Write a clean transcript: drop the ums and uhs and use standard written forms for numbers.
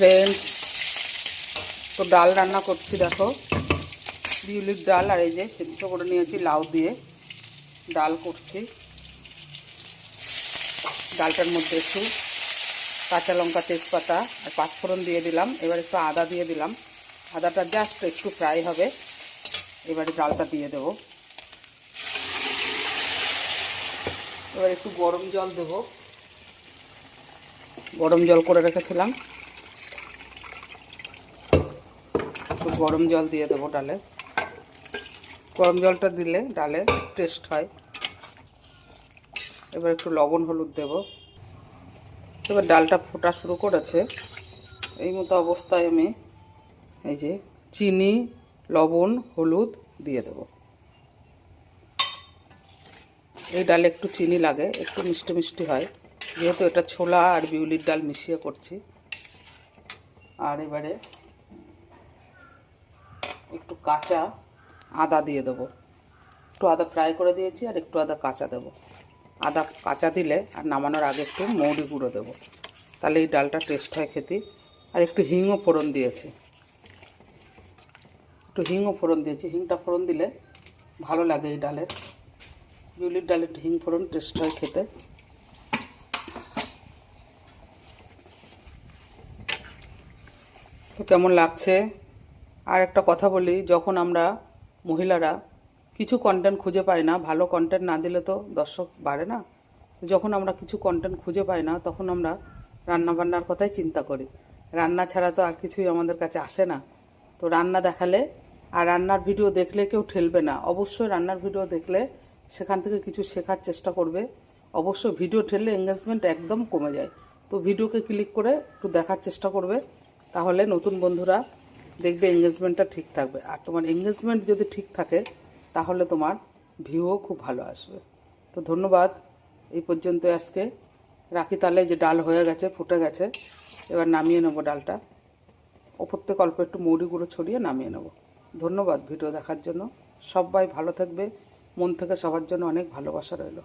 Friends, তো ডাল রান্না করছি। দেখো, বিউলির ডাল, আর এই যে সিদ্ধ করে নিয়েছি লাউ দিয়ে ডাল করছি। ডালটার মধ্যে একটু কাঁচা লঙ্কা, তেজপাতা আর পাঁচফোড়ন দিয়ে দিলাম। এবার একটু আদা দিয়ে দিলাম। আদাটা জাস্ট একটু ফ্রাই হবে। এবারে ডালটা দিয়ে দেব। এবার একটু গরম জল দেব। গরম জল করে রেখেছিলাম, একটু গরম জল দিয়ে দেবো ডালে। গরম জলটা দিলে ডালে টেস্ট হয়। এবার একটু লবণ হলুদ দেব। এবার ডালটা ফোটা শুরু করেছে। এই মতো অবস্থায় আমি এই যে চিনি, লবণ, হলুদ দিয়ে দেব। এই ডালে একটু চিনি লাগে, একটু মিষ্টি মিষ্টি হয়, যেহেতু এটা ছোলা আর বিউলির ডাল মিশিয়ে করছি। আর এবারে একটু কাঁচা আদা দিয়ে দেবো। একটু আদা ফ্রাই করে দিয়েছি, আর একটু আদা কাঁচা দেবো। আদা কাঁচা দিলে আর নামানোর আগে একটু মৌরি গুঁড়ো দেবো, তাহলে এই ডালটা টেস্ট হয় খেতে। আর একটু হিংও ফোড়ন দিয়েছি, একটু হিংও ফোড়ন দিয়েছি। হিংটা ফোড়ন দিলে ভালো লাগে এই ডালের, বিউলির ডালে একটু হিং ফোড়ন টেস্ট হয় খেতে। তো কেমন লাগছে? আর একটা কথা বলি, যখন আমরা মহিলারা কিছু কন্টেন্ট খুঁজে পাই না, ভালো কন্টেন্ট না দিলে তো দর্শক বাড়ে না। যখন আমরা কিছু কন্টেন্ট খুঁজে পাই না, তখন আমরা রান্নাবান্নার কথাই চিন্তা করি। রান্না ছাড়া তো আর কিছুই আমাদের কাছে আসে না। তো রান্না দেখালে আর রান্নার ভিডিও দেখলে কেউ ঠেলবে না। অবশ্যই রান্নার ভিডিও দেখলে সেখান থেকে কিছু শেখার চেষ্টা করবে। অবশ্যই ভিডিও ঠেললে এঙ্গেজমেন্ট একদম কমে যায়। তো ভিডিওকে ক্লিক করে একটু দেখার চেষ্টা করবে, তাহলে নতুন বন্ধুরা দেখবে এঙ্গেজমেন্টটা ঠিক থাকবে। আর তোমার এঙ্গেজমেন্ট যদি ঠিক থাকে, তাহলে তোমার ভিউও খুব ভালো আসবে। তো ধন্যবাদ। এই পর্যন্ত আজকে রাখি। তাহলে যে ডাল হয়ে গেছে, ফুটে গেছে, এবার নামিয়ে নেবো ডালটা। ওপর থেকে অল্প একটু মৌরি গুঁড়ো ছড়িয়ে নামিয়ে নেব। ধন্যবাদ ভিডিও দেখার জন্য। সবাই ভালো থাকবে। মন থেকে সবার জন্য অনেক ভালোবাসা রইল।